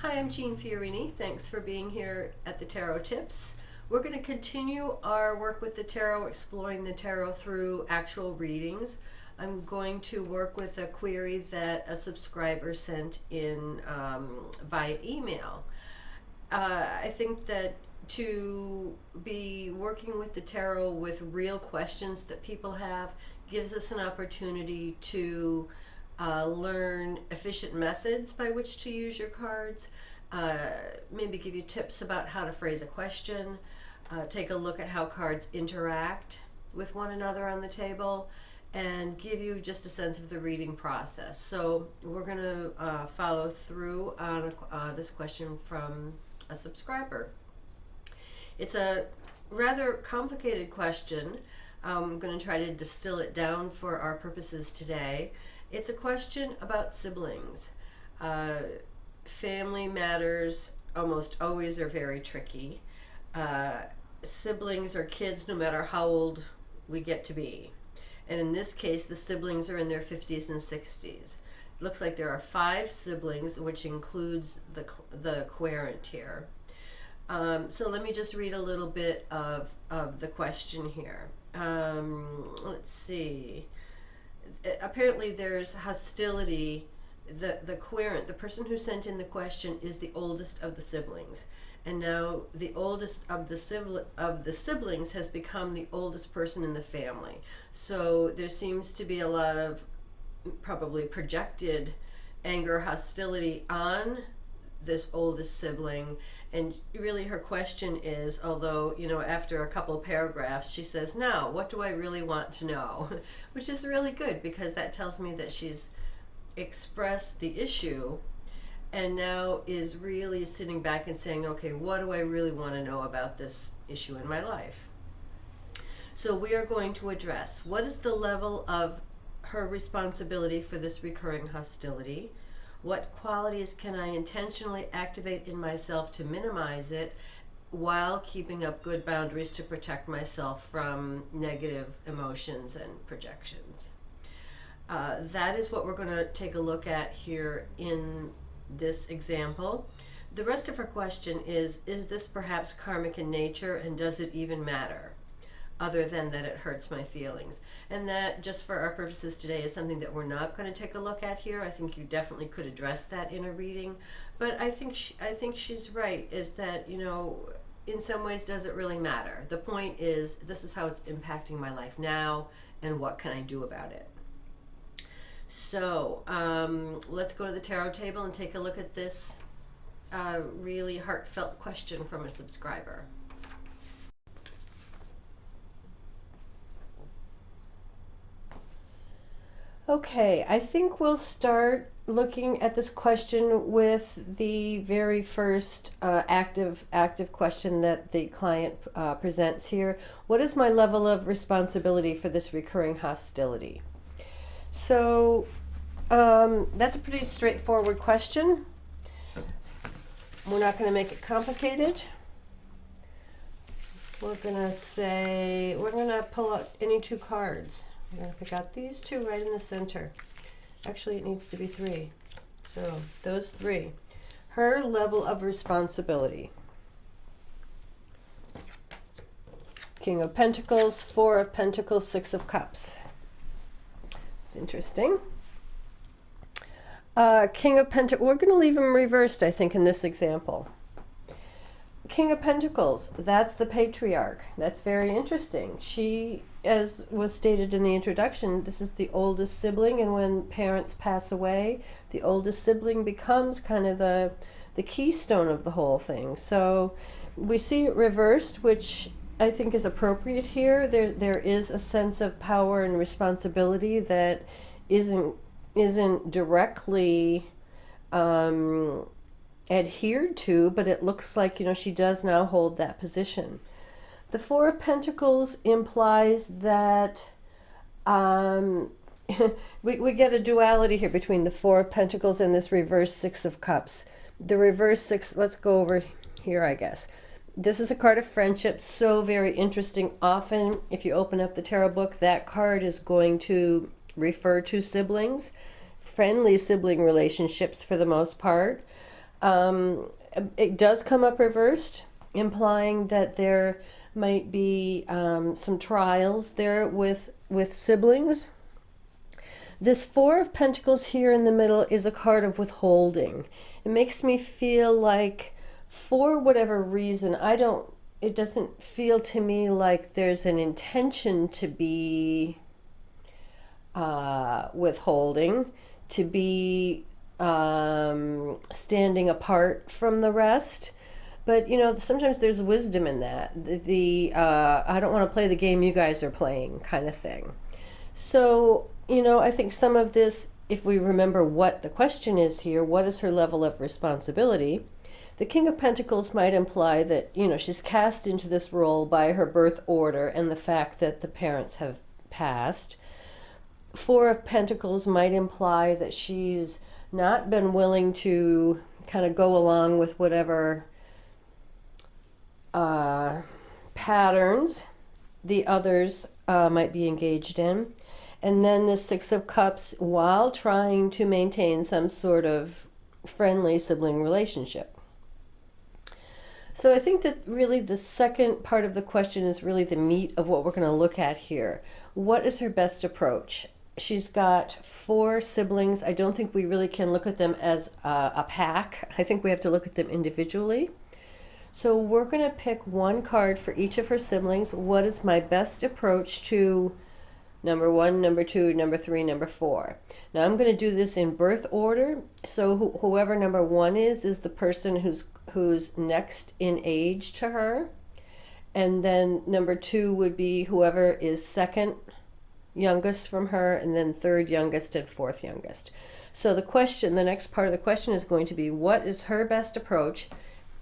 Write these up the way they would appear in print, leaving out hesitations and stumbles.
Hi, I'm Jeanne Fiorini. Thanks for being here at the Tarot Tips. We're going to continue our work with the tarot, exploring the tarot through actual readings. I'm going to work with a query that a subscriber sent in via email. I think that to be working with the tarot with real questions that people have gives us an opportunity to learn efficient methods by which to use your cards, maybe give you tips about how to phrase a question, take a look at how cards interact with one another on the table, and give you just a sense of the reading process. So we're going to follow through on this question from a subscriber. It's a rather complicated question. I'm going to try to distill it down for our purposes today. It's a question about siblings. Family matters almost always are very tricky. Siblings are kids no matter how old we get to be. And in this case, the siblings are in their 50s and 60s. It looks like there are 5 siblings, which includes the querant here. So let me just read a little bit of the question here. Let's see. Apparently there's hostility. The querant, the person who sent in the question, is the oldest of the siblings, and now the oldest of the siblings has become the oldest person in the family. So there seems to be a lot of probably projected anger, hostility on this oldest sibling. And really her question is, although, after a couple of paragraphs, she says, now, what do I really want to know? Which is really good, because that tells me that she's expressed the issue and now is really sitting back and saying, okay, what do I really want to know about this issue in my life? So we are going to address, what is the level of her responsibility for this recurring hostility? What qualities can I intentionally activate in myself to minimize it while keeping up good boundaries to protect myself from negative emotions and projections? That is what we're going to take a look at here in this example. The rest of her question is this perhaps karmic in nature, and does it even matter, other than that it hurts my feelings? And that, just for our purposes today, is something that we're not going to take a look at here. I think you definitely could address that in a reading, but I think she's right, is that, in some ways, does it really matter? The point is, this is how it's impacting my life now, and what can I do about it? So let's go to the tarot table and take a look at this really heartfelt question from a subscriber. Okay, I think we'll start looking at this question with the very first active question that the client presents here. What is my level of responsibility for this recurring hostility? So that's a pretty straightforward question. We're not going to make it complicated. We're going to pull out any 2 cards. We're going to pick out these 2 right in the center. Actually, it needs to be 3. So those 3. Her level of responsibility. King of Pentacles, 4 of Pentacles, 6 of Cups. It's interesting. King of Pentacles, we're going to leave him reversed, I think, in this example. King of Pentacles, that's the patriarch. That's very interesting. She, as was stated in the introduction, this is the oldest sibling, and when parents pass away, the oldest sibling becomes kind of the keystone of the whole thing. So we see it reversed, which I think is appropriate here. There is a sense of power and responsibility that isn't directly adhered to, but it looks like, she does now hold that position. The 4 of Pentacles implies that we get a duality here between the 4 of Pentacles and this reverse 6 of Cups. The reverse 6, let's go over here, I guess. This is a card of friendship, so very interesting. Often, if you open up the tarot book, that card is going to refer to siblings, friendly sibling relationships for the most part. It does come up reversed, implying that there might be some trials there with siblings. This Four of Pentacles here in the middle is a card of withholding. It makes me feel like, for whatever reason, it doesn't feel to me like there's an intention to be withholding, to be standing apart from the rest. But, sometimes there's wisdom in that. I don't want to play the game you guys are playing kind of thing. So, I think some of this, if we remember what the question is here, what is her level of responsibility? The King of Pentacles might imply that, she's cast into this role by her birth order and the fact that the parents have passed. Four of Pentacles might imply that she's not been willing to kind of go along with whatever patterns the others might be engaged in. And then the Six of Cups, while trying to maintain some sort of friendly sibling relationship. So I think that really the second part of the question is really the meat of what we're going to look at here. What is her best approach? She's got 4 siblings. I don't think we really can look at them as a pack. I think we have to look at them individually. So we're going to pick one card for each of her siblings. What is my best approach to number 1, number 2, number 3, number 4? Now I'm going to do this in birth order. So whoever number 1 is the person who's next in age to her. And then number 2 would be whoever is second youngest from her, and then third youngest and fourth youngest. So the next part of the question is going to be, what is her best approach?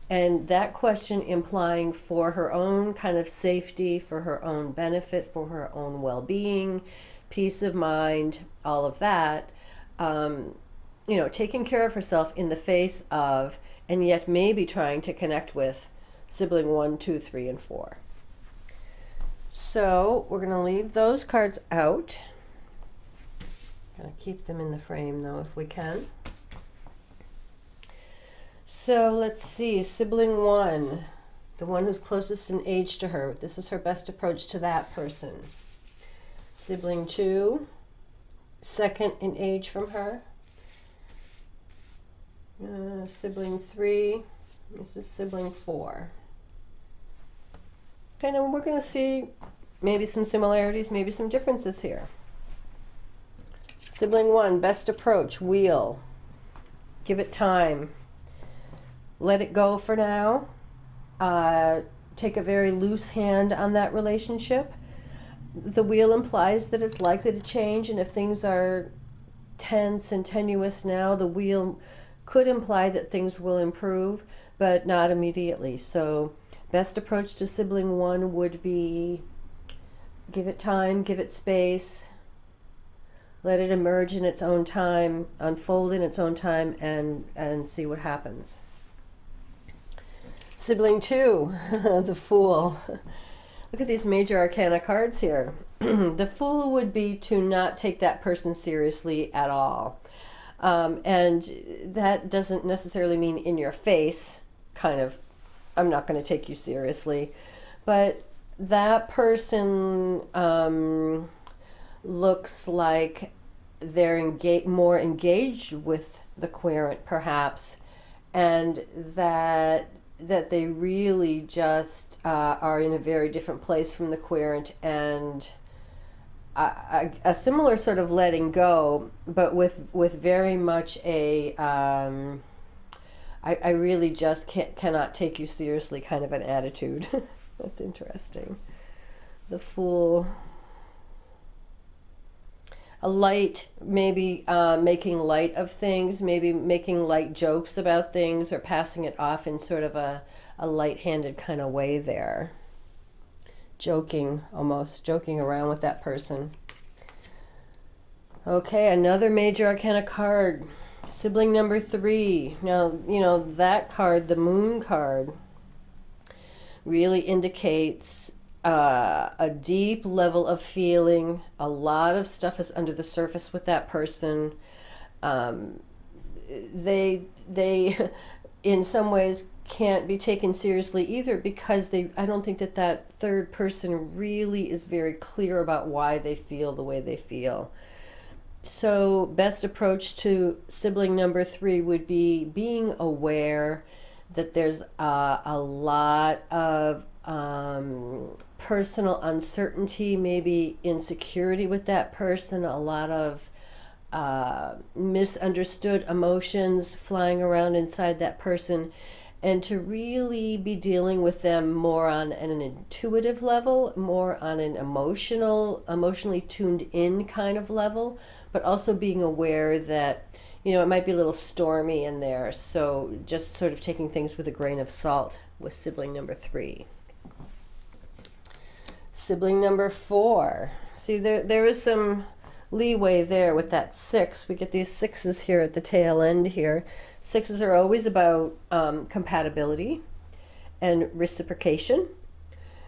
And that question implying for her own kind of safety, for her own benefit, for her own well-being, peace of mind, all of that, taking care of herself in the face of, and yet maybe trying to connect with sibling 1, 2, 3, and 4. So we're going to leave those cards out. Going to keep them in the frame though if we can. So let's see, sibling 1, the one who's closest in age to her. This is her best approach to that person. Sibling 2, second in age from her. Sibling 3, this is sibling 4. Okay, now we're going to see maybe some similarities, maybe some differences here. Sibling 1, best approach, wheel. Give it time. Let it go for now. Take a very loose hand on that relationship. The wheel implies that it's likely to change, and if things are tense and tenuous now, the wheel could imply that things will improve, but not immediately. So best approach to sibling 1 would be give it time, give it space, let it emerge in its own time, unfold in its own time, and see what happens. Sibling 2, the Fool. Look at these major arcana cards here. The Fool would be to not take that person seriously at all. And that doesn't necessarily mean in your face, kind of, I'm not going to take you seriously. But that person looks like they're more engaged with the querant, perhaps, and that they really just are in a very different place from the querant, and a similar sort of letting go, but with very much a I really just cannot take you seriously kind of an attitude. That's interesting. The Fool. A light, maybe making light of things, maybe making light jokes about things, or passing it off in sort of a light-handed kind of way there. Joking, almost, joking around with that person. Okay, another major arcana card. Sibling number 3. Now, that card, the Moon card, really indicates a deep level of feeling. A lot of stuff is under the surface with that person. They in some ways can't be taken seriously either, because I don't think that that third person really is very clear about why they feel the way they feel. So best approach to sibling number 3 would be being aware that there's a lot of personal uncertainty, maybe insecurity with that person, a lot of misunderstood emotions flying around inside that person, and to really be dealing with them more on an intuitive level, more on an emotionally tuned in kind of level, but also being aware that, you know, it might be a little stormy in there. So just sort of taking things with a grain of salt with sibling number 3. Sibling number 4. See, there is some leeway there with that 6. We get these 6s here at the tail end here. 6s are always about compatibility and reciprocation.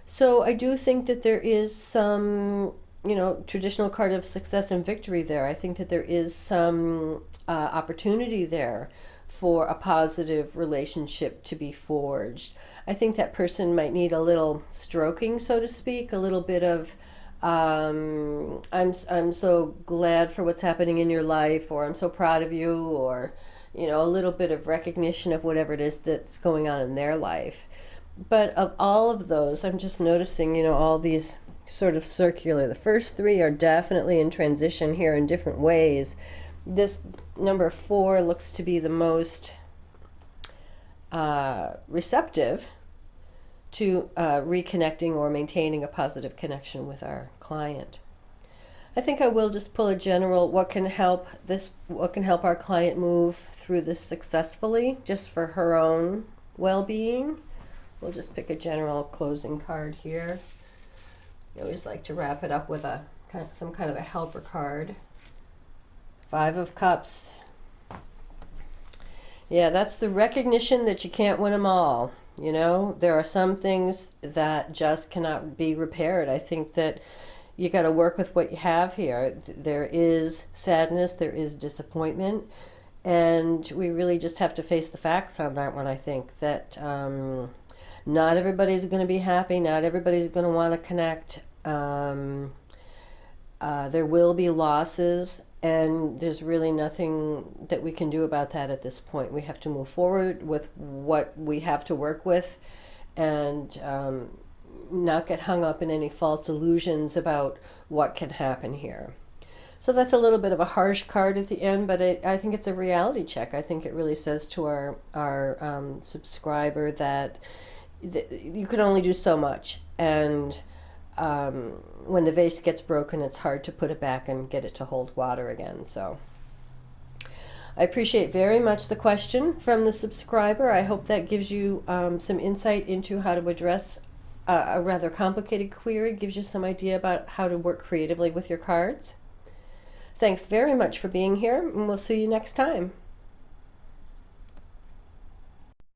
So I do think that there is some, you know, traditional card of success and victory there. I think that there is some opportunity there for a positive relationship to be forged. I think that person might need a little stroking, so to speak, a little bit of I'm so glad for what's happening in your life, or I'm so proud of you, or, you know, a little bit of recognition of whatever it is that's going on in their life. But of all of those, I'm just noticing, you know, all these sort of circular. The first 3 are definitely in transition here in different ways. This number 4 looks to be the most receptive to reconnecting or maintaining a positive connection with our client. I think I will just pull a general what can help our client move through this successfully, just for her own well-being. We'll just pick a general closing card here. I always like to wrap it up with some kind of a helper card. 5 of Cups. Yeah, that's the recognition that you can't win them all. You know, there are some things that just cannot be repaired. I think that you got to work with what you have here. There is sadness, there is disappointment, and we really just have to face the facts on that one. I think that not everybody's going to be happy, not everybody's going to want to connect. There will be losses, and there's really nothing that we can do about that at this point. We have to move forward with what we have to work with, and not get hung up in any false illusions about what can happen here. So that's a little bit of a harsh card at the end, but I think it's a reality check. I think it really says to our subscriber that you can only do so much, and when the vase gets broken, it's hard to put it back and get it to hold water again. So I appreciate very much the question from the subscriber. I hope that gives you some insight into how to address a rather complicated query, gives you some idea about how to work creatively with your cards. Thanks very much for being here, and we'll see you next time.